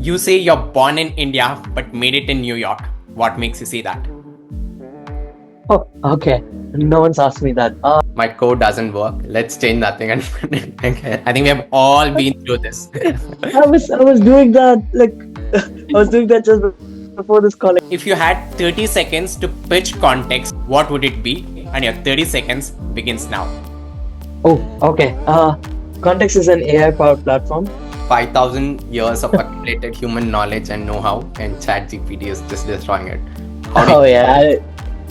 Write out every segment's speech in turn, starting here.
You say you're born in India but made it in New York. What makes you say that? Oh, okay. No one's asked me that. My code doesn't work. Let's change that thing. Okay. I think we have all been through this. I was doing that I was doing that just before this call. If you had 30 seconds to pitch context, what would it be? And your 30 seconds begins now. Oh, okay. Context is an AI powered platform. 5,000 years of accumulated human knowledge and know-how, and ChatGPT is just destroying it. How do Oh you- yeah,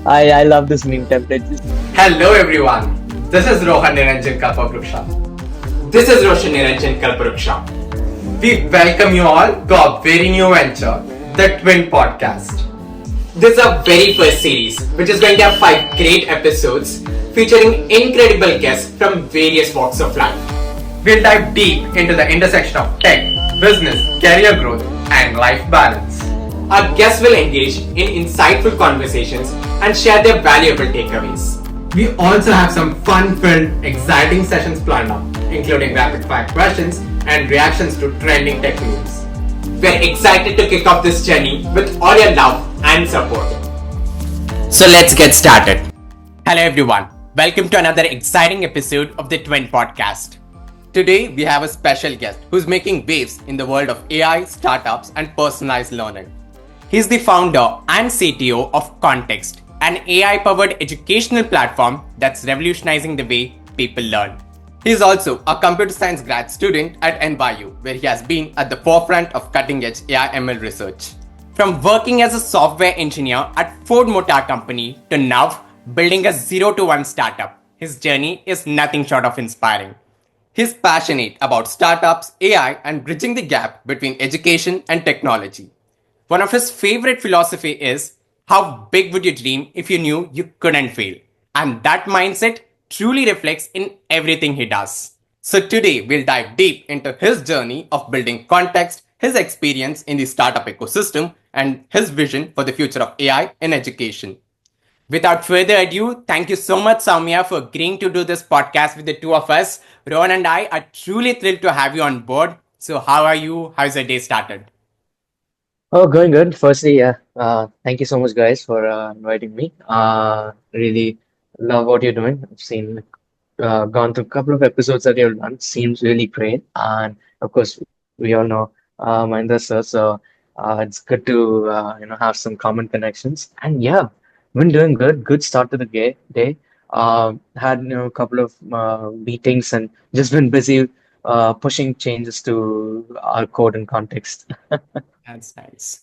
I love this meme template. Hello everyone. This is Rohan Niranjan Kalpavruksha. This is Roshan Niranjan Kalpavruksha. We welcome you all to our very new venture, the Twin Podcast. This is our very first series, which is going to have 5 great episodes featuring incredible guests from various walks of life. We'll dive deep into the intersection of tech, business, career growth, and life balance. Our guests will engage in insightful conversations and share their valuable takeaways. We also have some fun-filled, exciting sessions planned up, including rapid-fire questions and reactions to trending tech news. We're excited to kick off this journey with all your love and support. So let's get started. Hello everyone. Welcome to another exciting episode of the Twin Podcast. Today we have a special guest who's making waves in the world of AI, startups, and personalized learning. He's the founder and CTO of Context, an AI-powered educational platform that's revolutionizing the way people learn. He's also a computer science grad student at NYU, where he has been at the forefront of cutting-edge AI/ML research. From working as a software engineer at Ford Motor Company to now building a 0 to 1 startup, his journey is nothing short of inspiring. He's passionate about startups, AI, and bridging the gap between education and technology. One of his favorite philosophy is, how big would you dream if you knew you couldn't fail? And that mindset truly reflects in everything he does. So today we'll dive deep into his journey of building context, his experience in the startup ecosystem, and his vision for the future of AI in education. Without further ado, thank you so much, Somya, for agreeing to do this podcast with the two of us. Rohan and I are truly thrilled to have you on board. So how are you? How's your day started? Oh, going good. Firstly, yeah. Thank you so much, guys, for inviting me. Really love what you're doing. I've seen, gone through a couple of episodes that you've done. Seems really great. And of course, we all know Mahendra sir, so it's good to have some common connections. And yeah, been doing good. Good start to the day. Had a couple of meetings and just been busy pushing changes to our code and context. That's nice.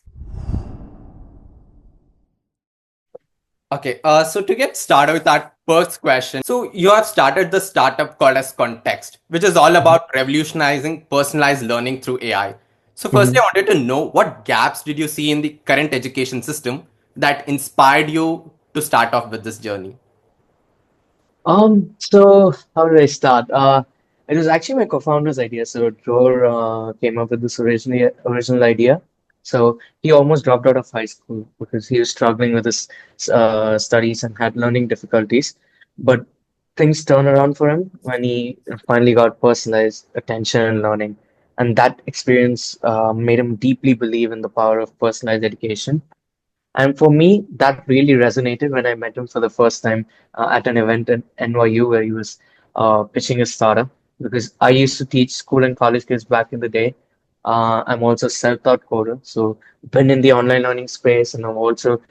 Okay, so to get started with that first question, so you have started the startup called as Context, which is all about revolutionizing personalized learning through AI. So firstly, I wanted to know what gaps did you see in the current education system that inspired you to start off with this journey? So how did I start? It was actually my co-founder's idea. So Dror came up with this original idea. So he almost dropped out of high school because he was struggling with his studies and had learning difficulties. But things turned around for him when he finally got personalized attention and learning. And that experience made him deeply believe in the power of personalized education. And for me, that really resonated when I met him for the first time at an event at NYU where he was pitching a startup. Because I used to teach school and college kids back in the day. I'm also a self-taught coder, so been in the online learning space, and I've also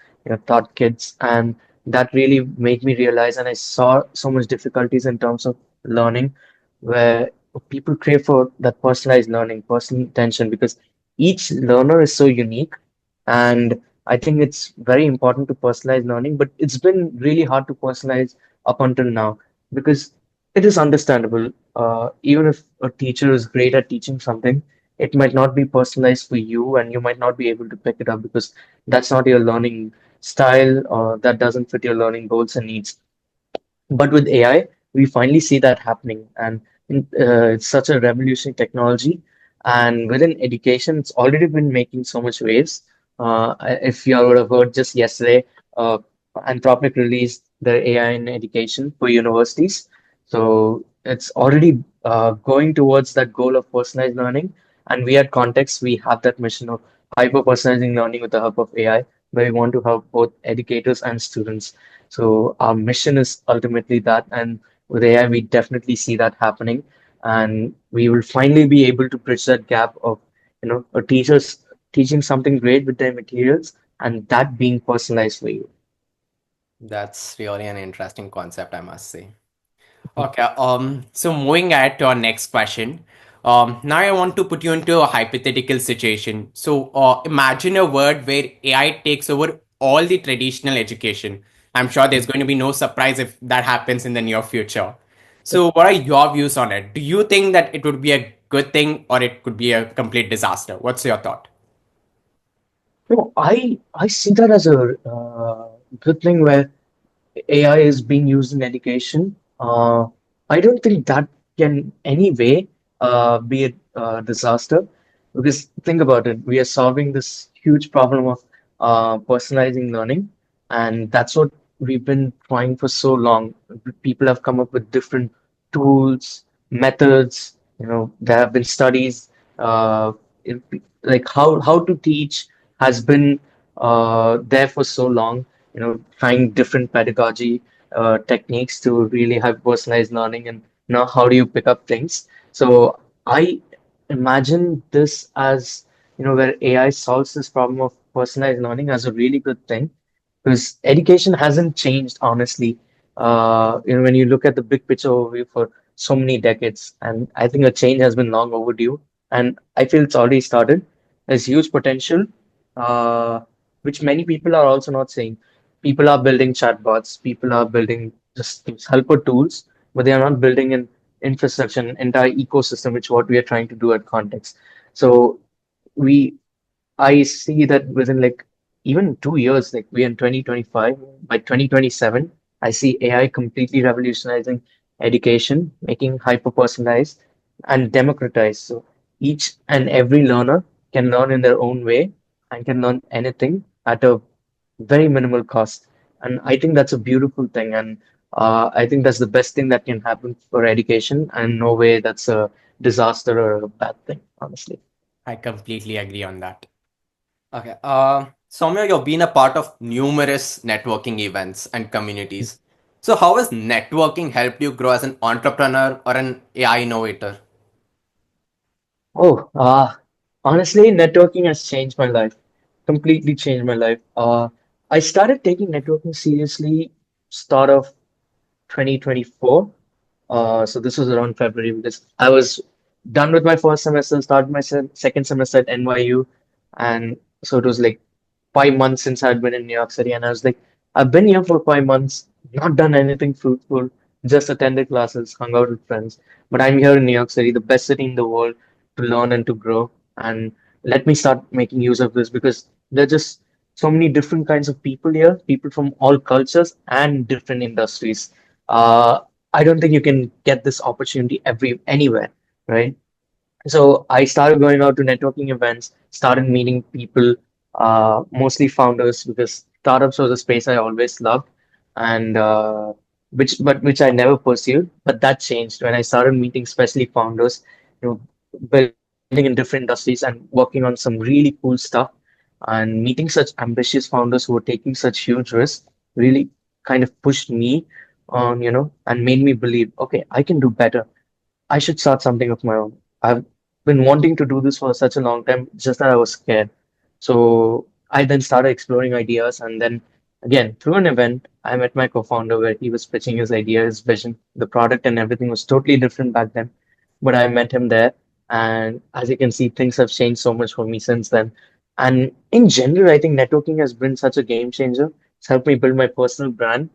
taught kids, and that really made me realize, and I saw so much difficulties in terms of learning, where people crave for that personalized learning, personal attention, because each learner is so unique, and I think it's very important to personalize learning, but it's been really hard to personalize up until now because it is understandable. Even if a teacher is great at teaching something, it might not be personalized for you, and you might not be able to pick it up because that's not your learning style or that doesn't fit your learning goals and needs. But with AI, we finally see that happening, and it's such a revolutionary technology. And within education, it's already been making so much waves. If you all would have heard just yesterday, uh, Anthropic released their AI in education for universities. So it's already going towards that goal of personalized learning. And we at Context, we have that mission of hyper personalizing learning with the help of AI, where we want to help both educators and students. So our mission is ultimately that, and with AI, we definitely see that happening, and we will finally be able to bridge that gap of a teachers teaching something great with their materials and that being personalized for you. That's really an interesting concept, I must say. Okay, so moving ahead to our next question. Now I want to put you into a hypothetical situation. So, imagine a world where AI takes over all the traditional education. I'm sure there's going to be no surprise if that happens in the near future. So, what are your views on it? Do you think that it would be a good thing or it could be a complete disaster? What's your thought? No, I see that as a good thing where AI is being used in education. I don't think that can any way be a disaster because think about it. We are solving this huge problem of personalizing learning, and that's what we've been trying for so long. People have come up with different tools, methods. There have been studies, in, like how to teach has been there for so long, trying different pedagogy techniques to really have personalized learning and how do you pick up things. So I imagine this as, where AI solves this problem of personalized learning as a really good thing because education hasn't changed, honestly. When you look at the big picture overview for so many decades, and I think a change has been long overdue, and I feel it's already started. There's huge potential, uh, which many people are also not saying. People are building chatbots, people are building just these helper tools, but they are not building an infrastructure, an entire ecosystem, which what we are trying to do at Context. So we I see that within like even 2 years, like we're in 2025, by 2027, I see AI completely revolutionizing education, making hyper personalized and democratized. So each and every learner can learn in their own way and can learn anything at a very minimal cost. And I think that's a beautiful thing. And I think that's the best thing that can happen for education. And no way that's a disaster or a bad thing, honestly. I completely agree on that. Okay. Soumya, you've been a part of numerous networking events and communities. So, how has networking helped you grow as an entrepreneur or an AI innovator? Oh, honestly, networking has changed my life, completely changed my life. I started taking networking seriously start of 2024. So this was around February because I was done with my first semester, started my second semester at NYU, and so it was like 5 months since I'd been in New York City, and I was like, I've been here for 5 months, not done anything fruitful, just attended classes, hung out with friends. But I'm here in New York City, the best city in the world to learn and to grow. And let me start making use of this because there are just so many different kinds of people here, people from all cultures and different industries. Uh, I don't think you can get this opportunity anywhere, right? So I started going out to networking events, started meeting people, mostly founders, because startups was a space I always loved, and which I never pursued. But that changed when I started meeting especially founders, building in different industries and working on some really cool stuff, and meeting such ambitious founders who were taking such huge risks really kind of pushed me on, and made me believe, okay, I can do better. I should start something of my own. I've been wanting to do this for such a long time, just that I was scared. So I then started exploring ideas, and then again, through an event, I met my co-founder where he was pitching his idea, his vision. The product and everything was totally different back then, but I met him there, and as you can see, things have changed so much for me since then. And in general, I think networking has been such a game changer. It's helped me build my personal brand,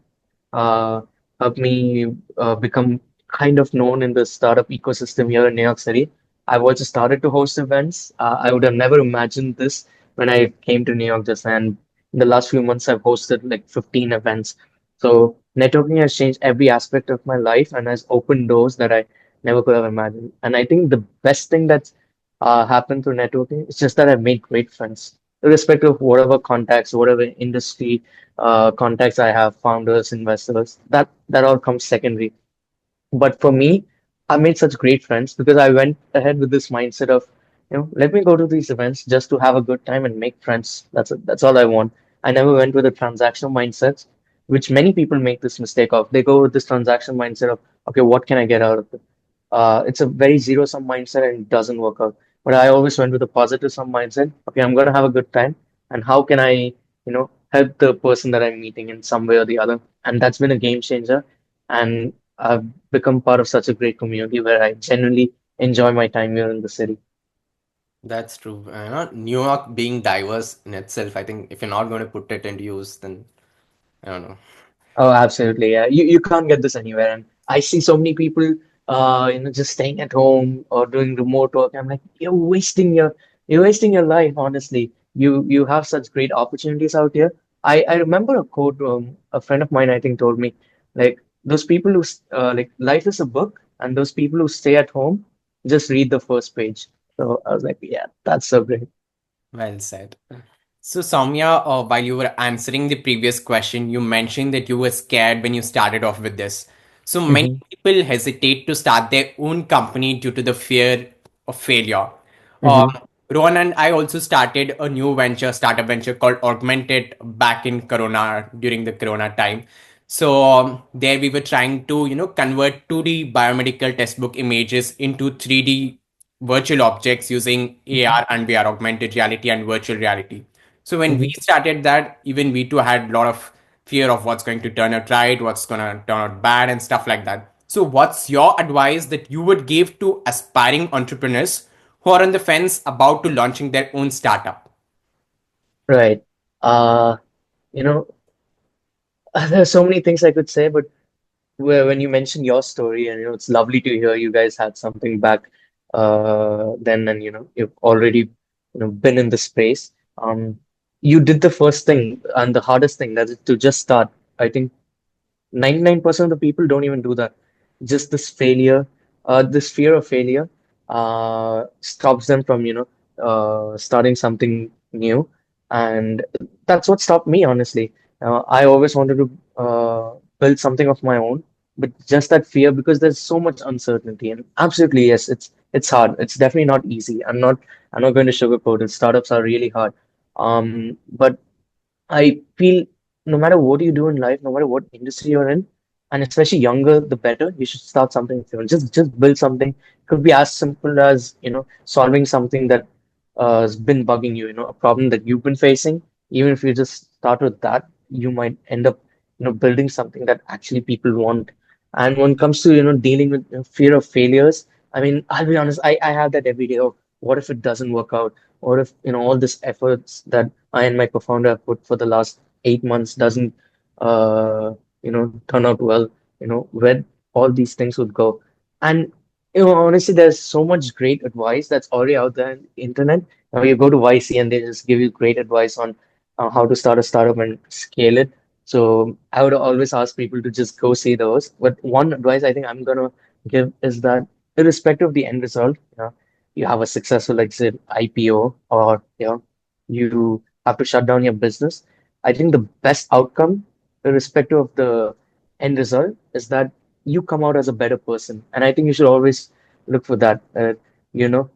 uh, helped me become kind of known in the startup ecosystem here in New York City. I've also started to host events. I would have never imagined this when I came to New York just and in the last few months I've hosted like 15 events. So networking has changed every aspect of my life and has opened doors that I never could have imagined. And I think the best thing that's happened through networking is just that I've made great friends, irrespective of whatever contacts, whatever industry contacts I have, founders, investors, that all comes secondary. But for me, I made such great friends because I went ahead with this mindset of Let me go to these events just to have a good time and make friends. That's all I want. I never went with a transactional mindset, which many people make this mistake of. They go with this transactional mindset of, okay, what can I get out of it? It's a very zero-sum mindset and it doesn't work out. But I always went with a positive sum mindset. Okay, I'm gonna have a good time, and how can I help the person that I'm meeting in some way or the other? And that's been a game changer. And I've become part of such a great community where I genuinely enjoy my time here in the city. That's true. New York being diverse in itself, I think if you're not going to put it into use, then I don't know. Oh, absolutely. Yeah. You can't get this anywhere. And I see so many people just staying at home or doing remote work. I'm like, you're wasting your life, honestly. You have such great opportunities out here. I remember a quote a friend of mine I think told me, like those people like life is a book, and those people who stay at home just read the first page. So I was like, yeah, that's so great. Well said. So, Soumya, while you were answering the previous question, you mentioned that you were scared when you started off with this. So, many Hmm. people hesitate to start their own company due to the fear of failure. Um, Hmm. Rohan and I also started a new venture, startup venture called Augmented back in Corona, during the Corona time. So, there we were trying to, convert 2D biomedical textbook images into 3D virtual objects using AR and VR, augmented reality and virtual reality. So when we Hmm. started that, even we too had a lot of fear of what's going to turn out right, what's going to turn out bad, and stuff like that. So, what's your advice that you would give to aspiring entrepreneurs who are on the fence about to launching their own startup? Right. Uh, you know, there's so many things I could say, but when you mention your story, and it's lovely to hear you guys had something back then, and you've already been in the space. You did the first thing and the hardest thing, that is to just start. I think 99% of the people don't even do that. Just this fear of failure stops them from, starting something new. And that's what stopped me, honestly. I always wanted to build something of my own, but just that fear, because there's so much uncertainty. And absolutely, yes, it's hard. It's definitely not easy. I'm not going to sugarcoat it. Startups are really hard. But I feel no matter what you do in life, no matter what industry you're in, and especially younger, the better. You should start something of your own. Just build something. Could be as simple as solving something that has been bugging you. A problem that you've been facing. Even if you just start with that, you might end up building something that actually people want. And when it comes to dealing with fear of failures, I mean, I'll be honest, I have that every day of what if it doesn't work out? What if all this efforts that I and my co-founder have put for the last 8 months doesn't turn out well, where all these things would go. And honestly, there's so much great advice that's already out there on the internet. Now you go to YC and they just give you great advice on how to start a startup and scale it. So I would always ask people to just go see those. But one advice I think I'm gonna give is that irrespective of the end result, you have a successful exit, IPO, or you have to shut down your business. I think the best outcome, irrespective of the end result, is that you come out as a better person. And I think you should always look for that. You know,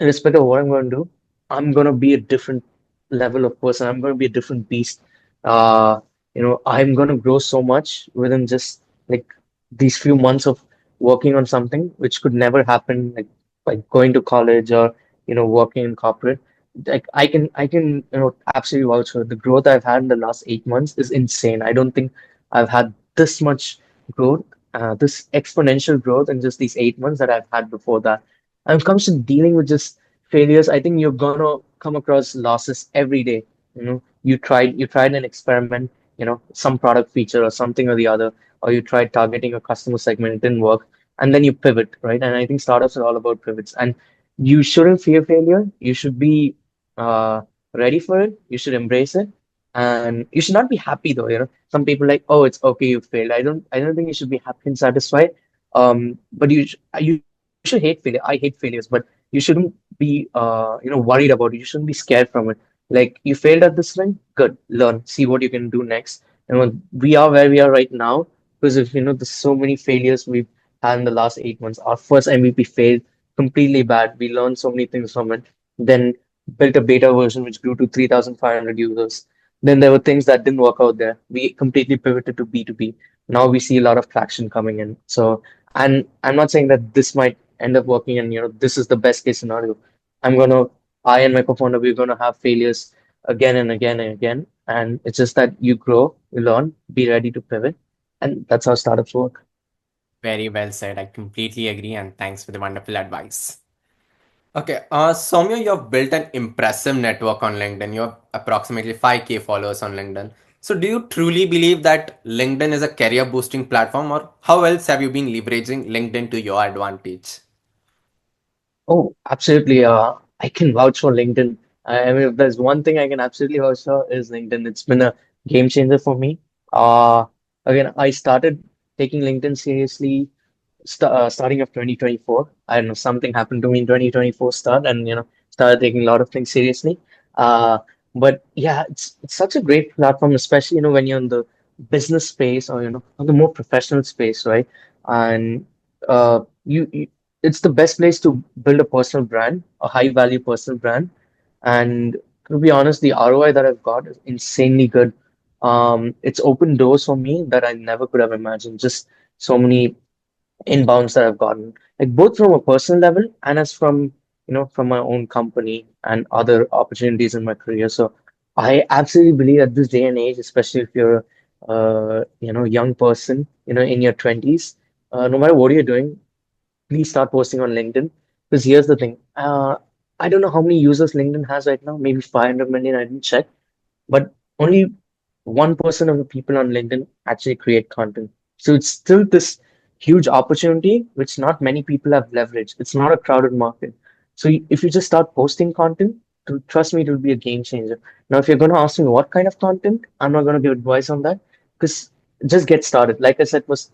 Irrespective of what I'm going to do, I'm going to be a different level of person. I'm going to be a different beast. I'm going to grow so much within just like these few months of working on something, which could never happen like going to college or working in corporate. Like I can absolutely vouch for it. The growth I've had in the last 8 months is insane. I don't think I've had this much growth, this exponential growth in just these 8 months that I've had before that. When it comes to dealing with just failures, I think you're gonna come across losses every day. You tried an experiment, some product feature or something or the other, or you tried targeting a customer segment, it didn't work, and then you pivot, right? And I think startups are all about pivots. And you shouldn't fear failure. You should be uh, ready for it. You should embrace it, and you should not be happy though. Some people like, oh, it's okay, you failed. I don't think you should be happy and satisfied. But you should hate failure. I hate failures, but you shouldn't be worried about it. You shouldn't be scared from it. Like you failed at this thing, good. Learn, see what you can do next. We are where we are right now because of there's so many failures we've had in the last 8 months. Our first MVP failed. completely bad. We learned so many things from it. Then built a beta version which grew to 3,500 users. Then there were things that didn't work out there. We completely pivoted to B2B. Now we see a lot of traction coming in. So, and I'm not saying that this might end up working and this is the best case scenario. I'm gonna, I and my co-founder, we're gonna have failures again and again and again. And it's just that you grow, you learn, be ready to pivot. And that's how startups work. Very well said. I completely agree, and thanks for the wonderful advice. Okay, Soumya, you have built an impressive network on LinkedIn. You have approximately 5K followers on LinkedIn. So, do you truly believe that LinkedIn is a career boosting platform, or how else have you been leveraging LinkedIn to your advantage? Oh, absolutely. I can vouch for LinkedIn. I mean, if there's one thing I can absolutely vouch for is LinkedIn. It's been a game changer for me. Uh, Again, I started taking LinkedIn seriously starting of 2024. I don't know, something happened to me in 2024 start and, started taking a lot of things seriously. Uh, but yeah, it's such a great platform, especially, when you're in the business space or, on the more professional space, right? And you it's the best place to build a personal brand, a high value personal brand. And to be honest, the ROI that I've got is insanely good. It's opened doors for me that I never could have imagined. Just so many inbounds that I've gotten, like both from a personal level and as from my own company and other opportunities in my career. So I absolutely believe at this day and age, especially if you're young person, in your 20s, no matter what you're doing, please start posting on LinkedIn. Because here's the thing, I don't know how many users LinkedIn has right now, maybe 500 million, I didn't check, but only 1% of the people on LinkedIn actually create content. So it's still this huge opportunity, which not many people have leveraged. It's not a crowded market. So if you just start posting content, trust me, it will be a game changer. Now, if you're going to ask me what kind of content, I'm not going to give advice on that because just get started. Like I said, was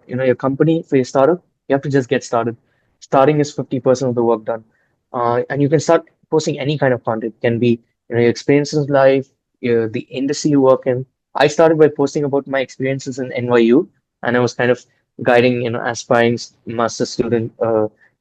your company for your startup, you have to just get started. Starting is 50% of the work done, and you can start posting any kind of content. It can be your experiences in life, the industry you work in. I started by posting about my experiences in NYU, and I was kind of guiding, aspiring master student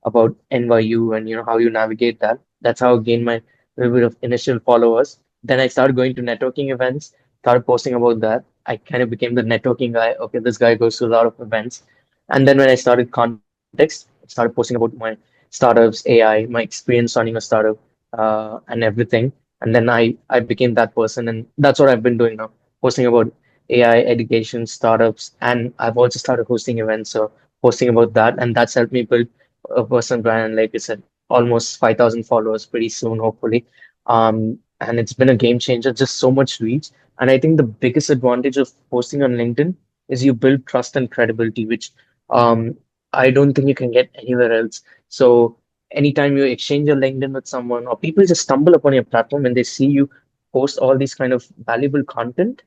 about NYU and how you navigate that. That's how I gained my little bit of initial followers. Then I started going to networking events, started posting about that. I kind of became the networking guy. Okay, this guy goes to a lot of events. And then when I started Context, I started posting about my startups, AI, my experience running a startup, and everything. And then I became that person, and that's what I've been doing now, posting about AI, education, startups, and I've also started hosting events, so posting about that, and that's helped me build a personal brand. And like I said, almost 5,000 followers pretty soon, hopefully. And it's been a game changer, just so much reach. And I think the biggest advantage of posting on LinkedIn is you build trust and credibility, which um, I don't think you can get anywhere else. So anytime you exchange your LinkedIn with someone, or people just stumble upon your platform and they see you post all these kind of valuable content,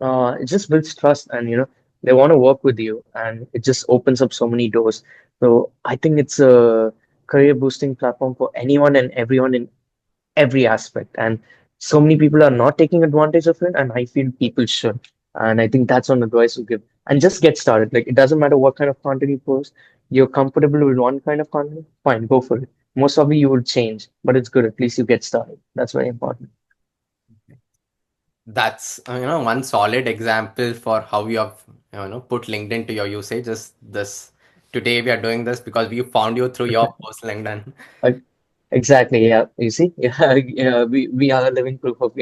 it just builds trust, and they want to work with you, and it just opens up so many doors. So I think it's a career boosting platform for anyone and everyone in every aspect. And so many people are not taking advantage of it, and I feel people should. And I think that's one advice we give. And just get started. Like it doesn't matter what kind of content you post. You're comfortable with one kind of content, fine, go for it. Most probably you will change, but it's good. At least you get started. That's very important. That's one solid example for how you have put LinkedIn to your usage. Is this today we are doing this because we found you through your post LinkedIn. Like, exactly. Yeah. You see, yeah, we are a living proof of,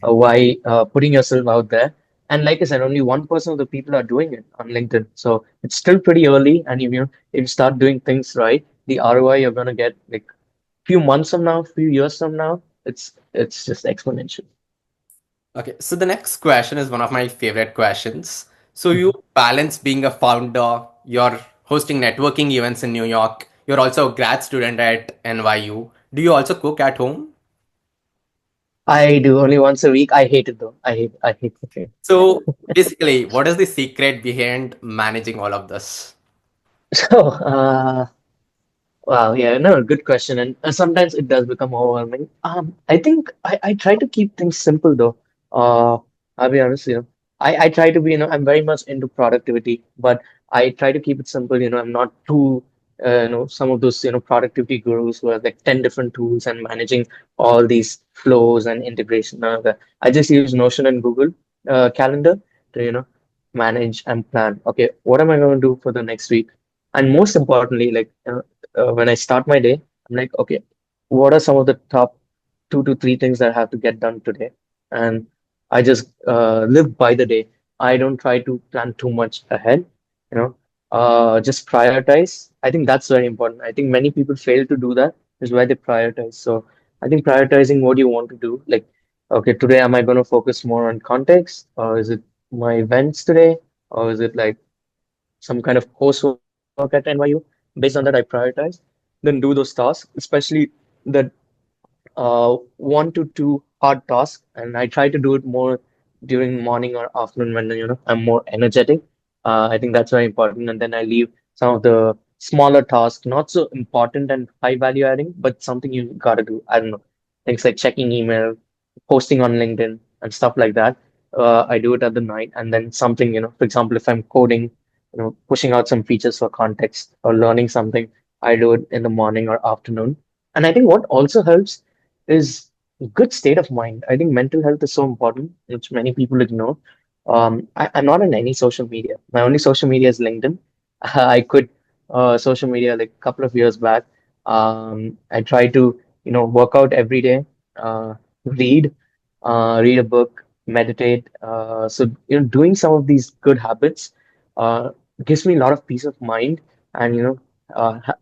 why putting yourself out there. And like I said, only 1% of the people are doing it on LinkedIn. So it's still pretty early. And if you start doing things right, the ROI you're gonna get like few months from now, few years from now, it's just exponential. Okay, so the next question is one of my favorite questions. So you Mhm. balance being a founder, you're hosting networking events in New York, you're also a grad student at NYU. Do you also cook at home? I do only once a week. I hate it though. I hate cooking. So basically, what is the secret behind managing all of this? So wow, yeah, no, good question. And sometimes it does become overwhelming. I think I try to keep things simple though. I'll be honest, I try to be, I'm very much into productivity, but I try to keep it simple. I'm not too some of those productivity gurus who have like 10 different tools and managing all these flows and integration. None of that. I just use Notion and Google Calendar to manage and plan. Okay, what am I going to do for the next week? And most importantly, like when I start my day, I'm like, okay, what are some of the top 2 to 3 things that I have to get done today? And I just live by the day. I don't try to plan too much ahead. You know, just prioritize. I think that's very important. I think many people fail to do that, is why they prioritize. So I think prioritizing what you want to do, like, okay, today am I going to focus more on context, or is it my events today, or is it like some kind of coursework at NYU? Based on that, I prioritize, then do those tasks, especially the 1 to 2 hard tasks, and I try to do it more during morning or afternoon when I'm more energetic. I think that's very important, and then I leave some of the smaller tasks, not so important and high value adding, but something you gotta do. I don't know, things like checking email, posting on LinkedIn, and stuff like that. I do it at the night, and then something, for example, if I'm coding, pushing out some features for context or learning something, I do it in the morning or afternoon. And I think what also helps is good state of mind. I think mental health is so important, which many people ignore. I'm not on any social media. My only social media is LinkedIn. I quit social media like a couple of years back. I try to, work out every day, read, read a book, meditate. So, doing some of these good habits uh, gives me a lot of peace of mind and,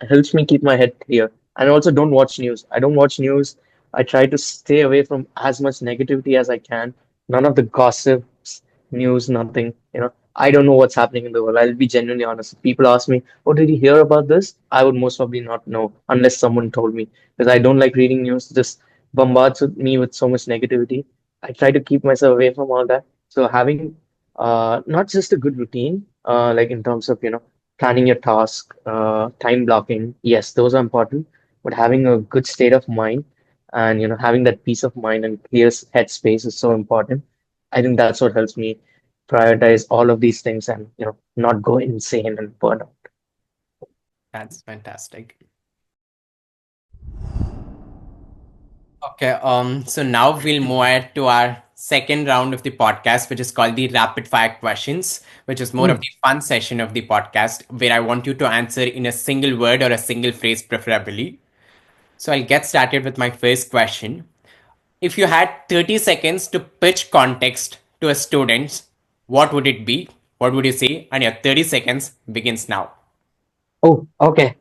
helps me keep my head clear. And also don't watch news. I don't watch news. I try to stay away from as much negativity as I can. None of the gossips, news, nothing. I don't know what's happening in the world. I'll be genuinely honest. If people ask me, "Oh, did you hear about this?" I would most probably not know unless someone told me because I don't like reading news. Just bombards with me with so much negativity. I try to keep myself away from all that. So having not just a good routine, like in terms of planning your task, time blocking. Yes, those are important, but having a good state of mind and having that peace of mind and clear headspace is so important. I think that's what helps me prioritize all of these things and not go insane and burn out. That's fantastic. Okay, so now we'll move ahead to our second round of the podcast, which is called the rapid fire questions, which is more of Mm. the fun session of the podcast, where I want you to answer in a single word or a single phrase, preferably. So I'll get started with my first question. If you had 30 seconds to pitch context to a student, what would it be? What would you say? And your 30 seconds begins now. Oh, okay.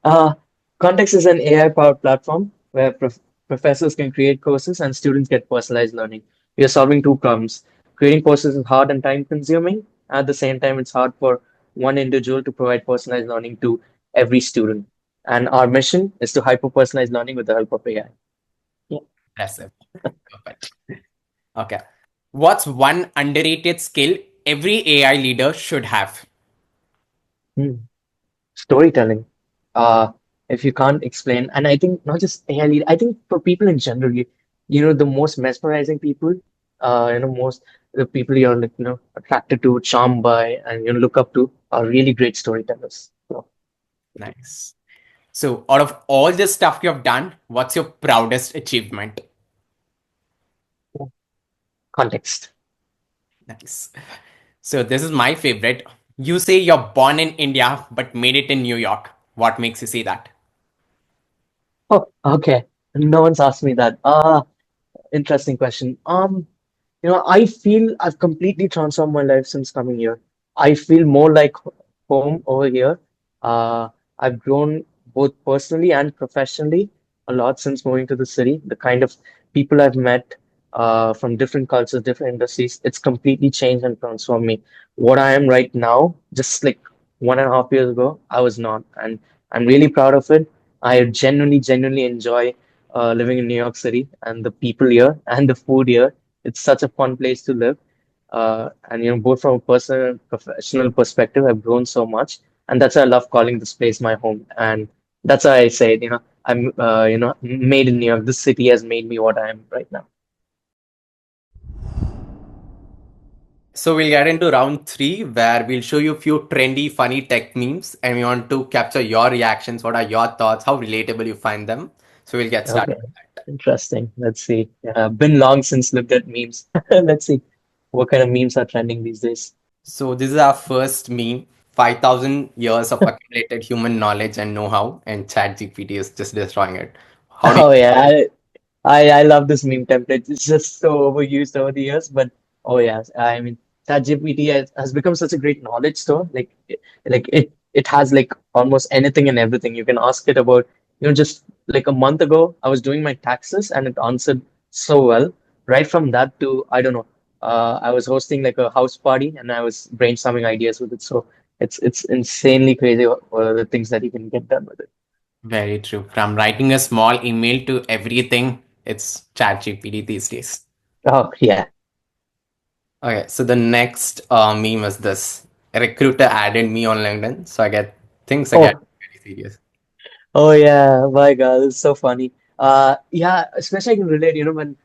Context is an AI-powered platform where professors can create courses and students get personalized learning. We are solving two problems. Creating courses is hard and time-consuming. At the same time, it's hard for one individual to provide personalized learning to every student. And our mission is to hyper-personalize learning with the help of AI. Yeah. Impressive. Perfect. Okay. What's one underrated skill every AI leader should have? Hmm. Storytelling. Uh, if you can't explain, and I think not just AI lead, I think for people in general, the most mesmerizing people, most the people you're like, attracted to, charmed by, and look up to are really great storytellers. So, Nice. So, out of all the stuff you have done, what's your proudest achievement? yeah. Context. Nice. So, this is my favorite. You say you're born in India but made it in New York. What makes you say that? Oh, okay. No one's asked me that. Interesting question. I feel I've completely transformed my life since coming here. I feel more like home over here. Uh, I've grown both personally and professionally a lot since moving to the city. The kind of people I've met from different cultures, different industries, it's completely changed and transformed me. What I am right now, just like 1.5 years ago, I was not. And I'm really proud of it. I genuinely enjoy living in New York City and the people here and the food here. It's such a fun place to live. And both from a personal and professional perspective, I've grown so much, and that's why I love calling this place my home. And that's why I say, I'm, made in New York. This city has made me what I am right now. So we'll get into round three where we'll show you a few trendy, funny tech memes and we want to capture your reactions. What are your thoughts? How relatable you find them? So we'll get started Okay, with that. interesting. Let's see. Been long since looked at memes. Let's see what kind of memes are trending these days. So this is our first meme. 5,000 years of accumulated human knowledge and know-how, and ChatGPT is just destroying it. How do you Oh yeah, I love this meme template. It's just so overused over the years, but oh yes, I mean ChatGPT has become such a great knowledge store. Like it has like almost anything and everything. You can ask it about, just like a month ago, I was doing my taxes and it answered so well. Right from that to I don't know, I was hosting like a house party and I was brainstorming ideas with it. So it's insanely crazy what are the things that you can get done with it. Very true. From writing a small email to everything, it's ChatGPT these days. Oh yeah. Okay, so the next meme is this. A recruiter added me on LinkedIn, so I get things are getting Oh, very serious. oh yeah, my God, it's so funny. Yeah, especially I can relate, when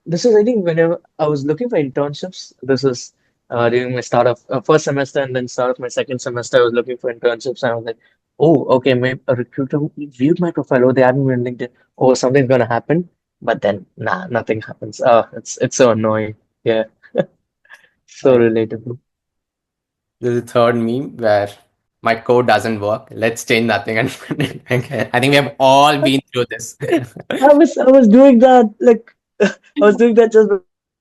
this is I think whenever I was looking for internships, this was during my start of first semester and then start of my second semester, I was looking for internships and I was like, oh, okay, maybe a recruiter viewed my profile, oh, they added me on LinkedIn, oh, something's gonna happen, but then nah, nothing happens. It's so annoying. Yeah, so Okay, relatable. this is the third meme where my code doesn't work. Let's change nothing and okay. I think we have all been through this. I was doing that like I was doing that just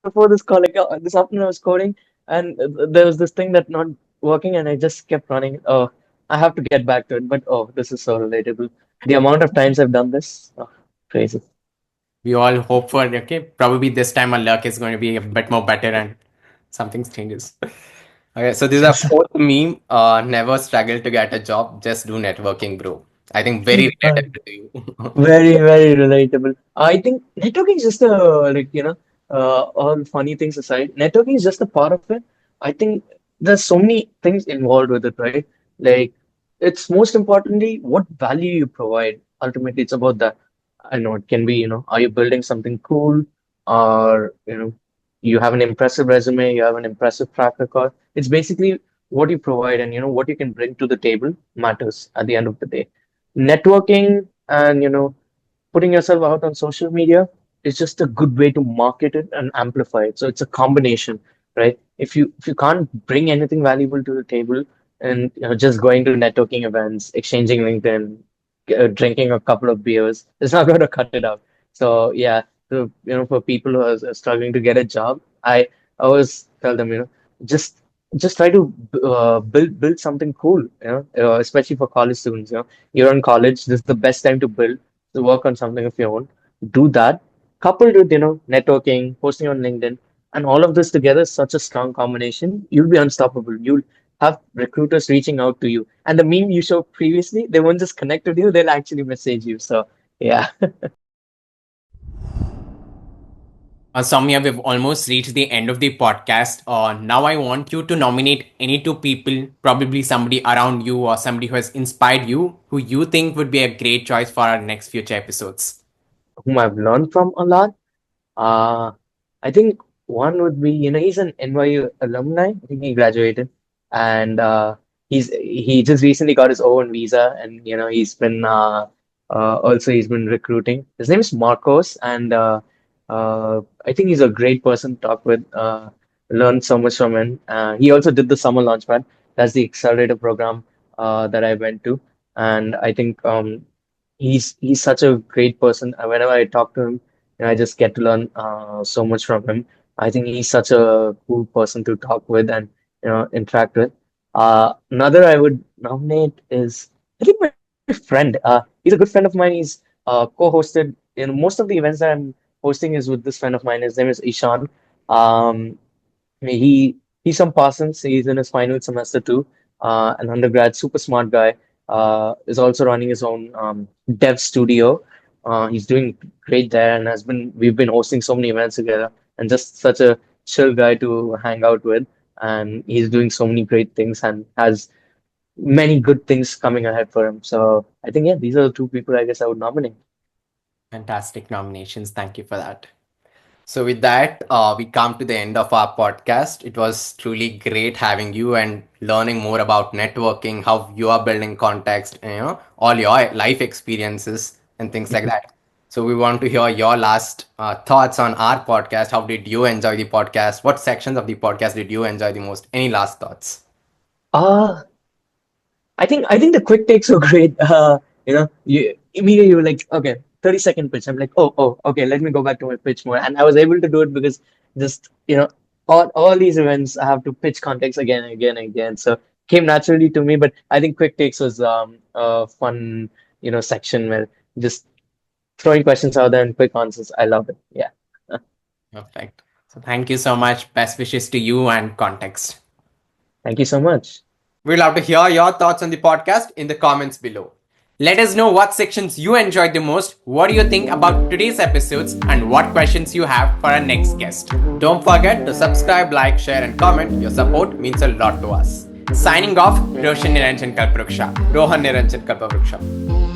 before this call. Like this afternoon I was coding and there was this thing that not working and I just kept running. Oh, I have to get back to it. But oh, this is so relatable. The amount of times I've done this, oh, crazy. We all hope for okay. Probably this time our luck is going to be a bit more better and something changes. Okay, so this is a fourth meme. Never struggle to get a job. Just do networking, bro. I think very relatable to you. Very, very relatable. I think networking is just all funny things aside, networking is just a part of it. I think there's so many things involved with it, right? Like, it's most importantly what value you provide. Ultimately, it's about that. I know it can be, are you building something cool or, you have an impressive resume, you have an impressive track record. It's basically what you provide and, what you can bring to the table matters at the end of the day. Networking and putting yourself out on social media is just a good way to market it and amplify it. So it's a combination, right? If you can't bring anything valuable to the table and just going to networking events, exchanging LinkedIn, drinking a couple of beers, it's not going to cut it out. So yeah, so, for people who are struggling to get a job, I always tell them, just just try to build something cool, especially for college students. You're in college, this is the best time to work on something of your own. Do that, coupled with, networking, posting on LinkedIn, and all of this together is such a strong combination. You'll be unstoppable. You'll have recruiters reaching out to you. And the meme you showed previously, they won't just connect with you, they'll actually message you. So yeah. Soumya, we've almost reached the end of the podcast. Now I want you to nominate any two people, probably somebody around you or somebody who has inspired you, who you think would be a great choice for our next future episodes. Whom I've learned from a lot. Uh, I think one would be, he's an NYU alumni. I think he graduated, and he just recently got his own visa, and he's been recruiting. His name is Marcos, and I think he's a great person to talk with. Learned so much from him. He also did the summer launchpad. That's the accelerator program that I went to, and I think he's such a great person. Whenever I talk to him, I just get to learn so much from him. I think he's such a cool person to talk with and interact with. Another I would nominate is I think my friend. He's a good friend of mine. He's co-hosted most of the events that I'm hosting is with this friend of mine. His name is Ishan. Um, he's from Parsons. He's in his final semester too. An undergrad, super smart guy. Is also running his own dev studio. He's doing great there, and we've been hosting so many events together, and just such a chill guy to hang out with. And he's doing so many great things and has many good things coming ahead for him. So I think yeah, these are the two people I guess I would nominate. Fantastic nominations. Thank you for that. So with that, we come to the end of our podcast. It was truly great having you and learning more about networking, how you are building context, and, all your life experiences and things like that. So we want to hear your last thoughts on our podcast. How did you enjoy the podcast? What sections of the podcast did you enjoy the most? Any last thoughts? Uh, I think the quick takes were great. You immediately you were like, okay, 30-second pitch. I'm like, okay, let me go back to my pitch more. And I was able to do it because just, all these events I have to pitch context again and again and again. So came naturally to me, but I think quick takes was a fun, section where just throwing questions out there and quick answers. I love it. Yeah. Perfect. So thank you so much. Best wishes to you and context. Thank you so much. We'd love to hear your thoughts on the podcast in the comments below. Let us know what sections you enjoyed the most, what do you think about today's episodes, and what questions you have for our next guest. Don't forget to subscribe, like, share, and comment. Your support means a lot to us. Signing off, Rohan Niranjan Kalpavruksha.